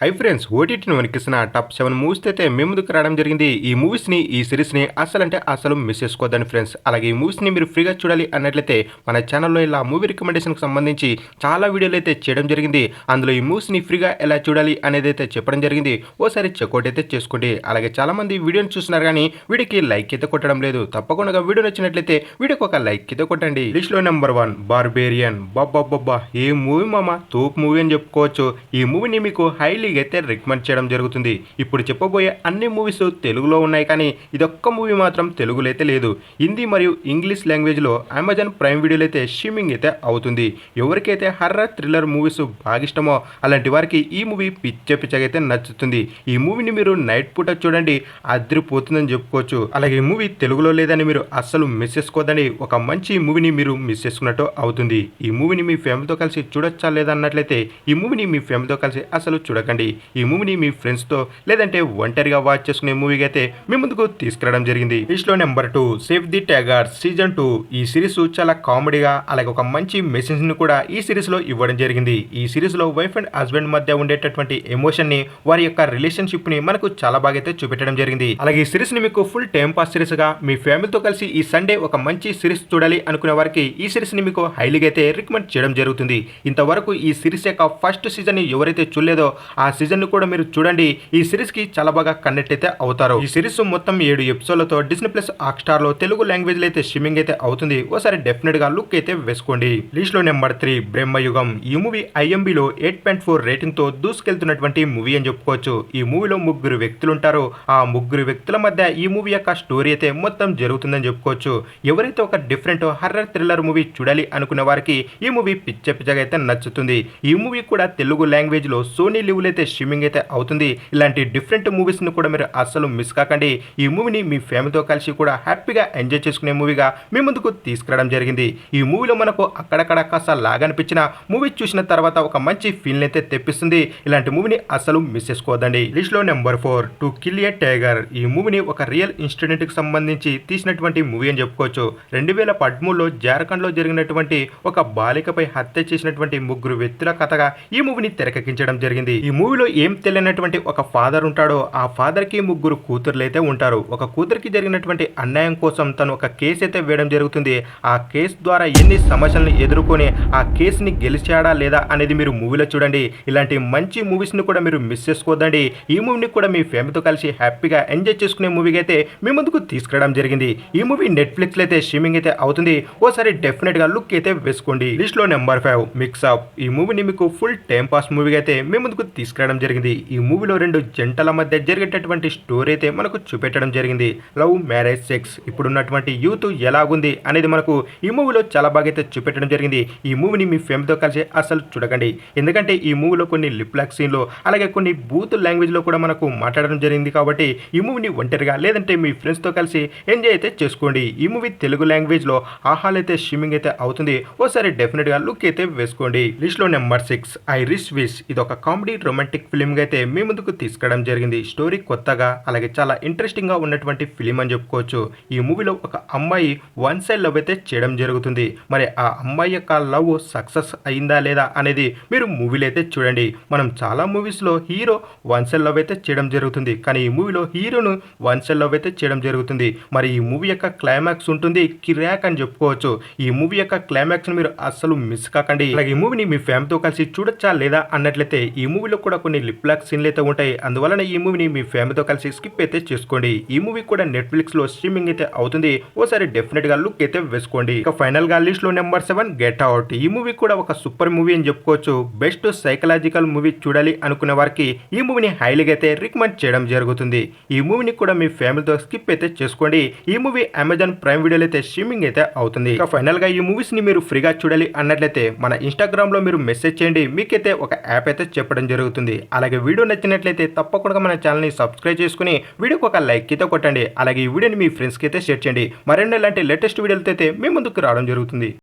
Hi friends, ఓటీటీని వణికిస్తున్న top 7 movies అయితే మీ ముందుకు రావడం జరిగింది. ఈ మూవీస్‌ని, ఈ సీరీస్‌ని అస్సలంటే అస్సలు మిస్ చేసుకోవద్దండి ఫ్రెండ్స్. అలాగే ఈ మూవీస్‌ని మీరు ఫ్రీగా చూడాలి అన్నట్లయితే మన ఛానల్‌లో ఇలా మూవీ రికమెండేషన్‌కి సంబంధించి చాలా వీడియోలు అయితే చేయడం జరిగింది. అందులో ఈ మూవీస్‌ని ఫ్రీగా ఎలా చూడాలి అనేది అయితే చెప్పడం జరిగింది. ఓసారి చెక్అవుట్ అయితే చేసుకోండి. అలాగే చాలామంది వీడియోని చూస్తున్నారు కానీ వీడియోకి లైక్ అయితే కొట్టడం లేదు. తప్పకుండా వీడియో నచ్చినట్లయితే వీడియోకి ఒక లైక్ అయితే కొట్టండి. లిస్ట్‌లో నెంబర్ 1 బార్బేరియన్. అబ్బబ్బబ్బా! ఏ మూవీ మామ, తోపు మూవీ అని చెప్పుకోవచ్చు. ఈ మూవీని మీకు హైలీ అయితే రికమెండ్ చేయడం జరుగుతుంది. ఇప్పుడు చెప్పబోయే అన్ని మూవీస్ తెలుగులో ఉన్నాయి కానీ ఇదొక్క మూవీ మాత్రం తెలుగులో అయితే లేదు. హిందీ మరియు ఇంగ్లీష్ లాంగ్వేజ్లో అమెజాన్ ప్రైమ్ వీడియోలో అయితే స్ట్రీమింగ్ అయితే అవుతుంది. ఎవరికైతే హర్రర్ థ్రిల్లర్ మూవీస్ బాగా ఇష్టమో అలాంటి వారికి ఈ మూవీ పిచ్చగా అయితే నచ్చుతుంది. ఈ మూవీని మీరు నైట్ పూట చూడండి, అదిరిపోతుందని చెప్పుకోవచ్చు. అలాగే ఈ మూవీ తెలుగులో లేదని మీరు అస్సలు మిస్ చేసుకోదని, ఒక మంచి మూవీని మీరు మిస్ చేసుకున్నట్టు అవుతుంది. ఈ మూవీని మీ ఫ్యామిలీతో కలిసి చూడొచ్చా లేదా అన్నట్లయితే ఈ మూవీని మీ ఫ్యామిలీతో కలిసి అసలు చూడకండి. ఈ మూవీని మీ ఫ్రెండ్స్తో లేదంటే ఒంటరిగా వాచ్ చేసుకునే మూవీగా అయితే మీ ముందుకు తీసుకురావడం జరిగింది. లిస్ట్లో number 2 save the tiger season 2. ఈ సిరీస్ చాలా కామెడీగా అలాగే ఒక మంచి మెసేజ్ ని కూడా ఈ సిరీస్ లో ఇవ్వడం జరిగింది. ఈ సిరీస్ లో వైఫ్ అండ్ హస్బెండ్ మధ్య ఉండేటటువంటి ఎమోషన్ ని, వారి యొక్క రిలేషన్షిప్ ని మనకు చాలా బాగా అయితే చూపెట్టడం జరిగింది. అలాగే ఈ సిరీస్ ని మీకు ఫుల్ టైం పాస్ సిరీస్ గా మీ ఫ్యామిలీతో కలిసి ఈ సండే ఒక మంచి సిరీస్ చూడాలి అనుకునే వారికి ఈ సిరీస్ ని మీకు హైలీగా అయితే రికమెండ్ చేయడం జరుగుతుంది. ఇంతవరకు ఈ సిరీస్ యొక్క ఫస్ట్ సీజన్ ని ఎవరైతే చూడలేదో ఆ సీజన్ ని కూడా మీరు చూడండి. ఈ సిరీస్ కి చాలా బాగా కనెక్ట్ అయితే అవుతారు. ఈ సిరీస్ మొత్తం 7 ఎపిసోడ్లతో డిస్నీ ప్లస్ హాట్‌స్టార్ లో తెలుగు లాంగ్వేజ్ లో అయితే స్ట్రీమింగ్ అయితే అవుతుంది. ఓసారి డెఫినెట్ గా లుక్ అయితే వేసుకోండి. లిస్ట్ లో నెంబర్ 3 బ్రహ్మయుగం. ఈ మూవీ ఐఎంబిలో 8.4 రేటింగ్ తో దూసుకెళ్తున్నటువంటి మూవీ అని చెప్పుకోవచ్చు. ఈ మూవీలో ముగ్గురు వ్యక్తులు ఉంటారు. ఆ ముగ్గురు వ్యక్తుల మధ్య ఈ మూవీ యొక్క స్టోరీ అయితే మొత్తం జరుగుతుందని చెప్పుకోవచ్చు. ఎవరైతే ఒక డిఫరెంట్ హర్రర్ థ్రిల్లర్ మూవీ చూడాలి అనుకునే వారికి ఈ మూవీ పిచ్చగా అయితే నచ్చుతుంది. ఈ మూవీ కూడా తెలుగు లాంగ్వేజ్ లో సోనీ లివ్ అయితే స్ట్రీమింగ్ అయితే అవుతుంది. ఇలాంటి డిఫరెంట్ మూవీస్ ని కూడా మీరు అస్సలు మిస్ కాకండి. ఈ మూవీని మీ ఫ్యామిలీతో కలిసి కూడా హ్యాపీగా ఎంజాయ్ చేసుకునే మూవీగా మీ ముందుకు తీసుకురావడం జరిగింది. ఈ మూవీలో మనకు అక్కడక్కడ కాస్త లాగా అనిపించిన మూవీ చూసిన తర్వాత ఒక మంచి ఫీల్ అయితే తెప్పిస్తుంది. ఇలాంటి మూవీని అస్సలు మిస్ చేసుకోవద్దండి. లిస్ట్ లో number 4 to kill A tiger. ఈ మూవీని ఒక రియల్ ఇన్సిడెంట్ కి సంబంధించి తీసినటువంటి మూవీ అని చెప్పుకోవచ్చు. 2013లో జార్ఖండ్ లో జరిగినటువంటి ఒక బాలికపై హత్య చేసినటువంటి ముగ్గురు వ్యక్తుల కథగా ఈ మూవీని తెరకెక్కించడం జరిగింది. ఈ మూవీలో ఏం తెలియనటువంటి ఒక ఫాదర్ ఉంటాడో, ఆ ఫాదర్ కి ముగ్గురు కూతుర్లు అయితే ఉంటారు. ఒక కూతురికి జరిగినటువంటి అన్యాయం కోసం తను ఒక కేసు అయితే వేయడం జరుగుతుంది. ఆ కేసు ద్వారా ఎన్ని సమస్యలను ఎదుర్కొని ఆ కేసుని గెలిచాడా లేదా అనేది మీరు మూవీలో చూడండి. ఇలాంటి మంచి మూవీస్ ని కూడా మీరు మిస్ చేసుకోవద్దండి. ఈ మూవీని కూడా మీ ఫ్యామిలీతో కలిసి హ్యాపీగా ఎంజాయ్ చేసుకునే మూవీగా అయితే మీ ముందుకు తీసుకురావడం జరిగింది. ఈ మూవీ నెట్ఫ్లిక్స్ లో అయితే స్ట్రీమింగ్ అయితే అవుతుంది. ఓసారి డెఫినెట్ గా లుక్ అయితే వేసుకోండి. లిస్ట్ లో నెంబర్ 5 మిక్స్అప్. ఈ మూవీని మీకు ఫుల్ టైం పాస్ మూవీగా అయితే మీ ముందుకు తీసుకురావడం జరిగింది. ఈ మూవీలో రెండు జంటల మధ్య జరిగేటటువంటి స్టోరీ అయితే మనకు చూపెట్టడం జరిగింది. లవ్, మ్యారేజ్, సెక్స్, ఇప్పుడున్నటువంటి యూత్ ఎలాగుంది అనేది మనకు ఈ మూవీలో చాలా బాగా అయితే చూపెట్టడం జరిగింది. ఈ మూవీని మీ ఫ్యామిలీతో కలిసి అసలు చూడకండి. ఎందుకంటే ఈ మూవీలో కొన్ని లిప్ లాక్ సీన్లు అలాగే కొన్ని బూత్ లాంగ్వేజ్ లో కూడా మనకు మాట్లాడడం జరిగింది. కాబట్టి ఈ మూవీని ఒంటరిగా లేదంటే మీ ఫ్రెండ్స్ తో కలిసి ఎంజాయ్ అయితే చేసుకోండి. ఈ మూవీ తెలుగు లాంగ్వేజ్ లో ఆహాల్ అయితే స్ట్రీమింగ్ అయితే అవుతుంది. ఓసారి డెఫినెట్ గా లుక్ అయితే వేసుకోండి. లిస్ట్ లో నెంబర్ 6 ఐరిష్ విష్. ఇది ఒక కామెడీ రొమాంటిక్ ఫిల్మ్ గా అయితే మీ ముందుకు తీసుకురావడం జరిగింది. స్టోరీ కొత్తగా అలాగే చాలా ఇంట్రెస్టింగ్ గా ఉన్నటువంటి ఫిలిం అని చెప్పుకోవచ్చు. ఈ మూవీలో ఒక అమ్మాయి వన్ సైడ్ లవ్ అయితే చేయడం జరుగుతుంది. మరి ఆ అమ్మాయి యొక్క లవ్ సక్సెస్ అయిందా లేదా అనేది మీరు మూవీలో అయితే చూడండి. మనం చాలా మూవీస్ లో హీరో వన్ సైడ్ లవ్ అయితే చేయడం జరుగుతుంది, కానీ ఈ మూవీలో హీరోను వన్ సైడ్ లవ్ అయితే చేయడం జరుగుతుంది. మరి ఈ మూవీ యొక్క క్లైమాక్స్ ఉంటుంది కిరాక్ అని చెప్పుకోవచ్చు. ఈ మూవీ యొక్క క్లైమాక్స్ మీరు అస్సలు మిస్ కాకండి. అలాగే ఈ మూవీని మీ ఫ్యామిలీతో కలిసి చూడొచ్చా లేదా అన్నట్లయితే ఈ మూవీలో కూడా కొన్ని లిప్ లాక్ సీన్లు అయితే ఉంటాయి. అందువలన ఈ మూవీని మీ ఫ్యామిలీతో కలిసి స్కిప్ అయితే చేసుకోండి. ఈ మూవీ కూడా నెట్ఫ్లిక్స్ లో స్ట్రీమింగ్ అయితే అవుతుంది. ఓసారి డెఫినెట్ గా లుక్ అయితే వేసుకోండి. ఇక ఫైనల్ గా లిస్ట్ లో నెంబర్ 7 గెట్ అవుట్. ఈ మూవీ కూడా ఒక సూపర్ మూవీ అని చెప్పుకోవచ్చు. బెస్ట్ సైకలాజికల్ మూవీ చూడాలి అనుకునే వారికి ఈ మూవీని హైలీగా అయితే రికమెండ్ చేయడం జరుగుతుంది. ఈ మూవీని కూడా మీ ఫ్యామిలీతో స్కిప్ అయితే చేసుకోండి. ఈ మూవీ అమెజాన్ ప్రైమ్ వీడియోలో అయితే స్ట్రీమింగ్ అయితే అవుతుంది. ఇక ఫైనల్ గా ఈ మూవీస్ ని మీరు ఫ్రీగా చూడాలి అన్నట్లయితే మన ఇన్స్టాగ్రామ్ లో మీరు మెసేజ్ చేయండి. మీకైతే ఒక యాప్ అయితే చెప్పడం జరుగుతుంది. అలాగే వీడియో నచ్చినట్లయితే తప్పకుండా మన ఛానల్ని సబ్స్క్రైబ్ చేసుకుని వీడియోకి ఒక లైక్ అయితే కొట్టండి. అలాగే ఈ వీడియోని మీ ఫ్రెండ్స్కి అయితే షేర్ చేయండి. మరెన్నో ఇలాంటి లేటెస్ట్ వీడియోలతో అయితే మీ ముందుకు రావడం జరుగుతుంది.